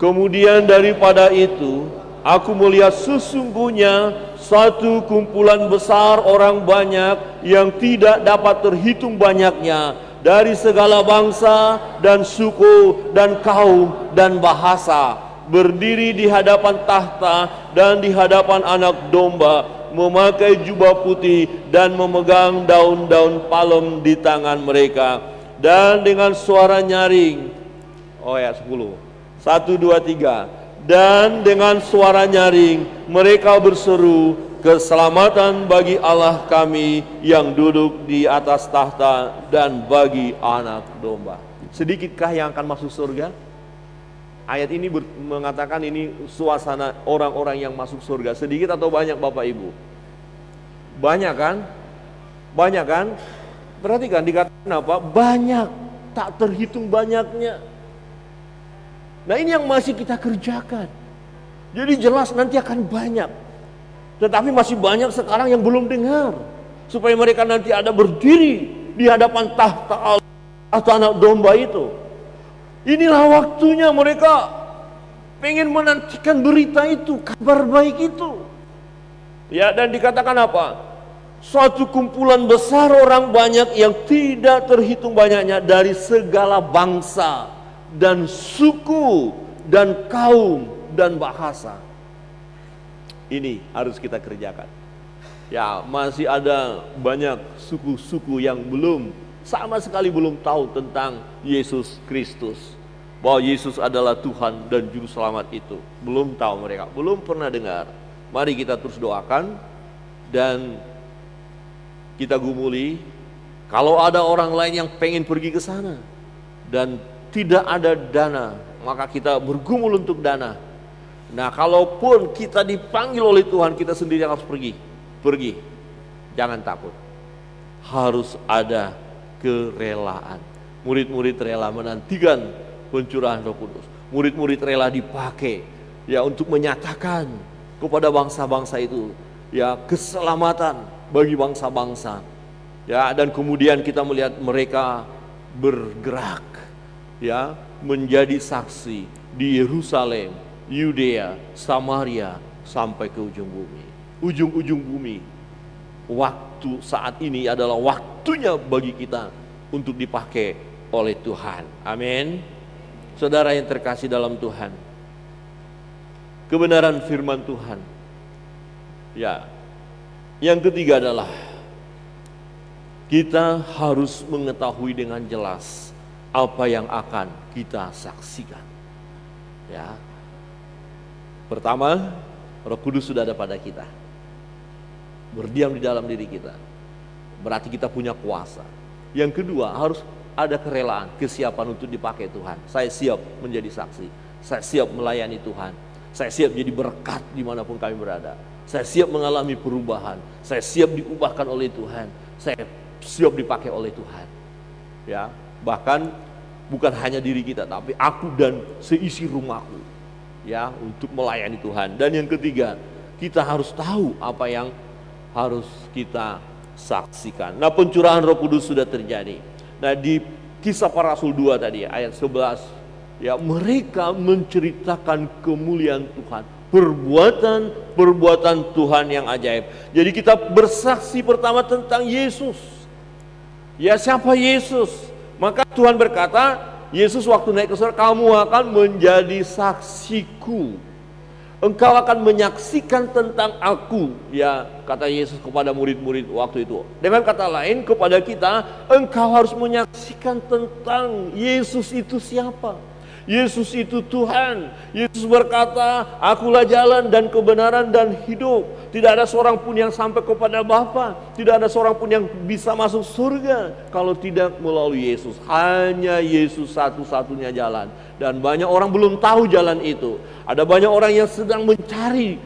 Kemudian daripada itu, aku melihat sesungguhnya satu kumpulan besar orang banyak yang tidak dapat terhitung banyaknya, dari segala bangsa dan suku dan kaum dan bahasa, berdiri di hadapan tahta dan di hadapan Anak Domba, memakai jubah putih dan memegang daun-daun palem di tangan mereka. Dan dengan suara nyaring, oh ya 10, 1, 2, 3. Dan dengan suara nyaring mereka berseru, keselamatan bagi Allah kami yang duduk di atas tahta dan bagi Anak Domba. Sedikitkah yang akan masuk surga? Ayat ini mengatakan ini suasana orang-orang yang masuk surga. Sedikit atau banyak Bapak Ibu? Banyak kan? Banyak kan? Perhatikan dikatakan apa? Banyak, tak terhitung banyaknya. Nah, ini yang masih kita kerjakan. Jadi jelas nanti akan banyak. Tetapi masih banyak sekarang yang belum dengar. Supaya mereka nanti ada berdiri di hadapan tahta Allah, tahta Anak Domba itu. Inilah waktunya mereka pengen menantikan berita itu, kabar baik itu. Ya, dan dikatakan apa? suatu kumpulan besar orang banyak yang tidak terhitung banyaknya dari segala bangsa dan suku dan kaum dan bahasa. Ini harus kita kerjakan. Ya, masih ada banyak suku-suku yang sama sekali belum tahu tentang Yesus Kristus. Bahwa Yesus adalah Tuhan dan Juru Selamat itu. Belum tahu mereka, belum pernah dengar. Mari kita terus doakan dan kita gumuli. Kalau ada orang lain yang pengen pergi ke sana dan tidak ada dana, maka kita bergumul untuk dana. Nah, kalaupun kita dipanggil oleh Tuhan, kita sendiri harus pergi. Jangan takut. Harus ada kerelaan. Murid-murid rela menantikan pencurahan Roh Kudus. Murid-murid rela dipakai ya untuk menyatakan kepada bangsa-bangsa itu ya keselamatan bagi bangsa-bangsa. Ya, dan kemudian kita melihat mereka bergerak ya menjadi saksi di Yerusalem, Yudea, Samaria sampai ke ujung bumi. Ujung-ujung bumi. Waktu saat ini adalah waktunya bagi kita untuk dipakai oleh Tuhan. Amin. Saudara yang terkasih dalam Tuhan, kebenaran firman Tuhan. Ya. Yang ketiga adalah kita harus mengetahui dengan jelas apa yang akan kita saksikan. Ya. Pertama, Roh Kudus sudah ada pada kita. Berdiam di dalam diri kita. Berarti kita punya kuasa. Yang kedua, harus ada kerelaan, kesiapan untuk dipakai Tuhan. Saya siap menjadi saksi. Saya siap melayani Tuhan. Saya siap jadi berkat dimanapun kami berada. Saya siap mengalami perubahan. Saya siap diubahkan oleh Tuhan. Saya siap dipakai oleh Tuhan. Ya, bahkan bukan hanya diri kita, tapi aku dan seisi rumahku. Ya, untuk melayani Tuhan. Dan yang ketiga, kita harus tahu apa yang harus kita saksikan. Nah, pencurahan Roh Kudus sudah terjadi. Nah, di Kisah Para Rasul 2 tadi ayat 11, ya, mereka menceritakan kemuliaan Tuhan, perbuatan Tuhan yang ajaib. Jadi kita bersaksi pertama tentang Yesus. Ya, siapa Yesus? Maka Tuhan berkata, Yesus waktu naik ke surga, kamu akan menjadi saksiku. Engkau akan menyaksikan tentang aku, ya, kata Yesus kepada murid-murid waktu itu. Dengan kata lain kepada kita, engkau harus menyaksikan tentang Yesus itu siapa. Yesus itu Tuhan. Yesus berkata, akulah jalan dan kebenaran dan hidup. Tidak ada seorang pun yang sampai kepada Bapa. Tidak ada seorang pun yang bisa masuk surga kalau tidak melalui Yesus. Hanya Yesus satu-satunya jalan. Dan banyak orang belum tahu jalan itu. Ada banyak orang yang sedang mencari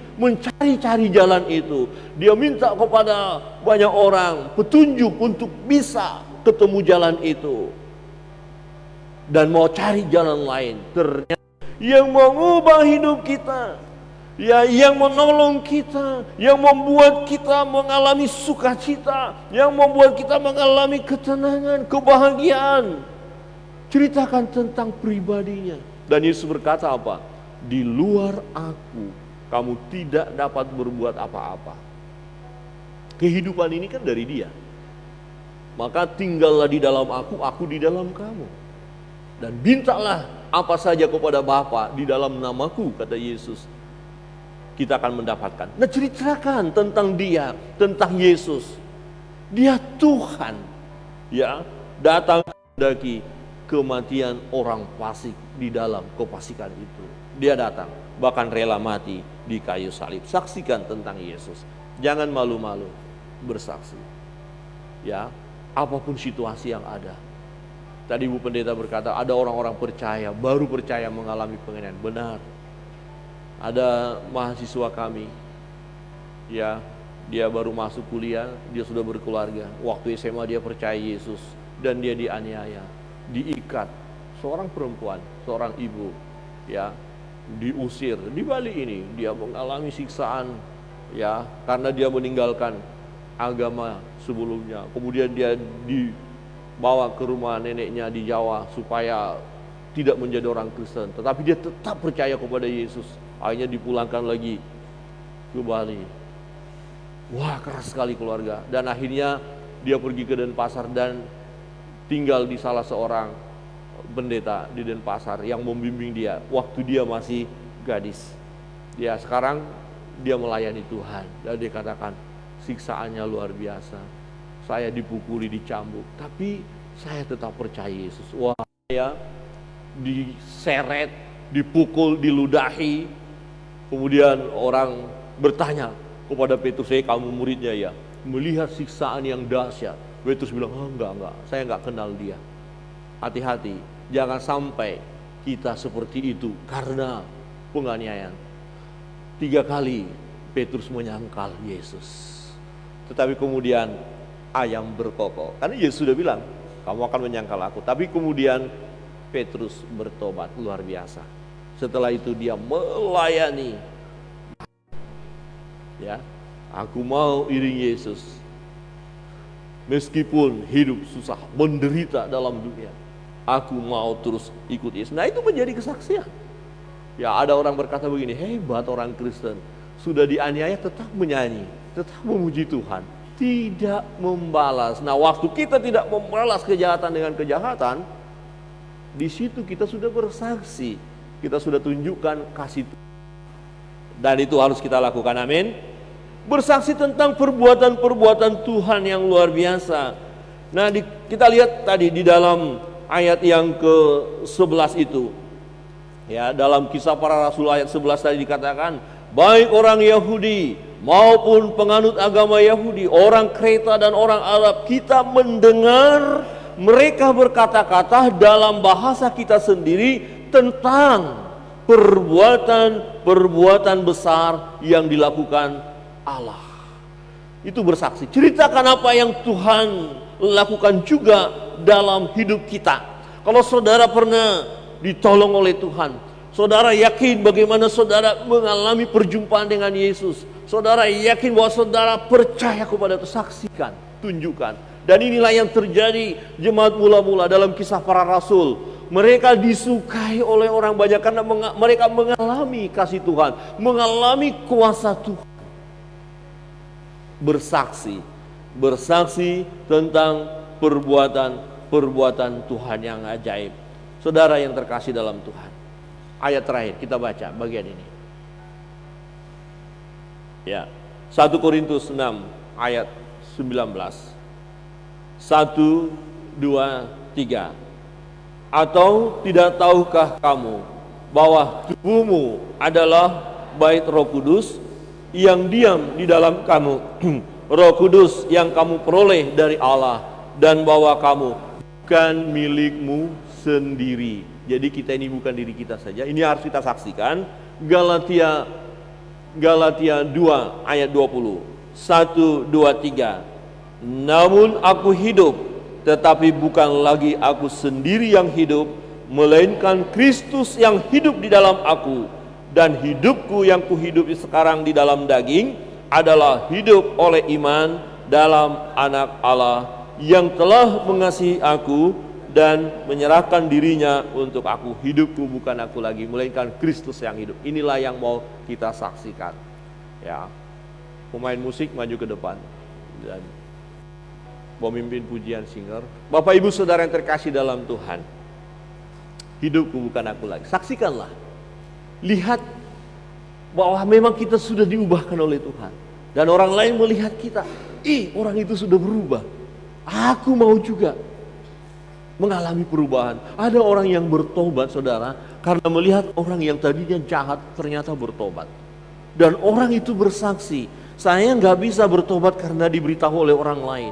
jalan itu. Dia minta kepada banyak orang petunjuk untuk bisa ketemu jalan itu. Dan mau cari jalan lain. Ternyata yang mengubah hidup kita, ya, yang menolong kita, yang membuat kita mengalami sukacita, yang membuat kita mengalami ketenangan, kebahagiaan. Ceritakan tentang pribadinya. Dan Yesus berkata apa? Di luar aku, kamu tidak dapat berbuat apa-apa. Kehidupan ini kan dari Dia. Maka tinggallah di dalam aku di dalam kamu. Dan mintalah apa saja kepada Bapa di dalam namaku, kata Yesus. Kita akan mendapatkan. Nah, ceritakan tentang Dia, tentang Yesus. Dia Tuhan. Ya, datang dari kematian orang fasik di dalam kefasikan itu. Dia datang, bahkan rela mati di kayu salib. Saksikan tentang Yesus. Jangan malu-malu bersaksi. Ya, apapun situasi yang ada. Tadi Ibu Pendeta berkata, ada orang-orang percaya, baru percaya mengalami pengenalan. Benar. Ada mahasiswa kami, ya, dia baru masuk kuliah, dia sudah berkeluarga. Waktu SMA dia percaya Yesus, dan dia dianiaya, diikat. Seorang perempuan, seorang ibu, ya, diusir. Di Bali ini, dia mengalami siksaan, ya, karena dia meninggalkan agama sebelumnya. Kemudian dia dibawa ke rumah neneknya di Jawa supaya tidak menjadi orang Kristen, tetapi dia tetap percaya kepada Yesus. Akhirnya dipulangkan lagi ke Bali. Wah, keras sekali keluarga. Dan akhirnya dia pergi ke Denpasar dan tinggal di salah seorang pendeta di Denpasar yang membimbing dia waktu dia masih gadis. Dia sekarang dia melayani Tuhan dan dia katakan siksaannya luar biasa. Saya dipukuli, dicambuk, tapi saya tetap percaya Yesus. Wah, saya diseret, dipukul, diludahi. Kemudian orang bertanya kepada Petrus, kamu muridnya ya? Melihat siksaan yang dahsyat. Petrus bilang, enggak, saya enggak kenal dia. Hati-hati, jangan sampai kita seperti itu karena penganiayaan. 3 kali Petrus menyangkal Yesus. Tetapi kemudian ayam berkokok. Karena Yesus sudah bilang, kamu akan menyangkal aku. Tapi kemudian Petrus bertobat luar biasa. Setelah itu dia melayani. Ya, aku mau iring Yesus. Meskipun hidup susah, menderita dalam dunia, aku mau terus ikut Yesus. Nah, itu menjadi kesaksian. Ya, ada orang berkata begini, hebat orang Kristen, sudah dianiaya tetap menyanyi, tetap memuji Tuhan, tidak membalas. Nah, waktu kita tidak membalas kejahatan dengan kejahatan, di situ kita sudah bersaksi, kita sudah tunjukkan kasih Tuhan. Dan itu harus kita lakukan, amin. Bersaksi tentang perbuatan-perbuatan Tuhan yang luar biasa. Nah, kita lihat tadi di dalam ayat yang ke-11 itu. Ya, dalam Kisah Para Rasul ayat 11 tadi dikatakan, baik orang Yahudi maupun penganut agama Yahudi, orang Kreta dan orang Arab, kita mendengar mereka berkata-kata dalam bahasa kita sendiri tentang perbuatan-perbuatan besar yang dilakukan Allah. Itu bersaksi, ceritakan apa yang Tuhan lakukan juga dalam hidup kita. Kalau saudara pernah ditolong oleh Tuhan, saudara yakin bagaimana saudara mengalami perjumpaan dengan Yesus, saudara yakin bahwa saudara percaya kepada itu, saksikan, tunjukkan. Dan inilah yang terjadi jemaat mula-mula dalam Kisah Para Rasul. Mereka disukai oleh orang banyak karena mereka mengalami kasih Tuhan, mengalami kuasa Tuhan. Bersaksi tentang perbuatan Tuhan yang ajaib. Saudara yang terkasih dalam Tuhan, ayat terakhir kita baca bagian ini. Ya, 1 Korintus 6 ayat 19. 1, 2, 3. Atau tidak tahukah kamu bahwa tubuhmu adalah bait Roh Kudus yang diam di dalam kamu, Roh Kudus yang kamu peroleh dari Allah, dan bahwa kamu bukan milikmu sendiri. Jadi kita ini bukan diri kita saja, ini harus kita saksikan. Galatia 2 ayat 20. 1, 2, 3. Namun aku hidup, tetapi bukan lagi aku sendiri yang hidup, melainkan Kristus yang hidup di dalam aku. Dan hidupku yang kuhidupi sekarang di dalam daging adalah hidup oleh iman dalam Anak Allah yang telah mengasihi aku dan menyerahkan dirinya untuk aku. Hidupku bukan aku lagi, melainkan Kristus yang hidup. Inilah yang mau kita saksikan. Ya, pemain musik maju ke depan dan pemimpin pujian singer. Bapak Ibu Saudara yang terkasih dalam Tuhan, hidupku bukan aku lagi. Saksikanlah, lihat bahwa memang kita sudah diubahkan oleh Tuhan. Dan orang lain melihat kita, orang itu sudah berubah. Aku mau juga mengalami perubahan. Ada orang yang bertobat, saudara, karena melihat orang yang tadinya jahat ternyata bertobat. Dan orang itu bersaksi, saya nggak bisa bertobat karena diberitahu oleh orang lain.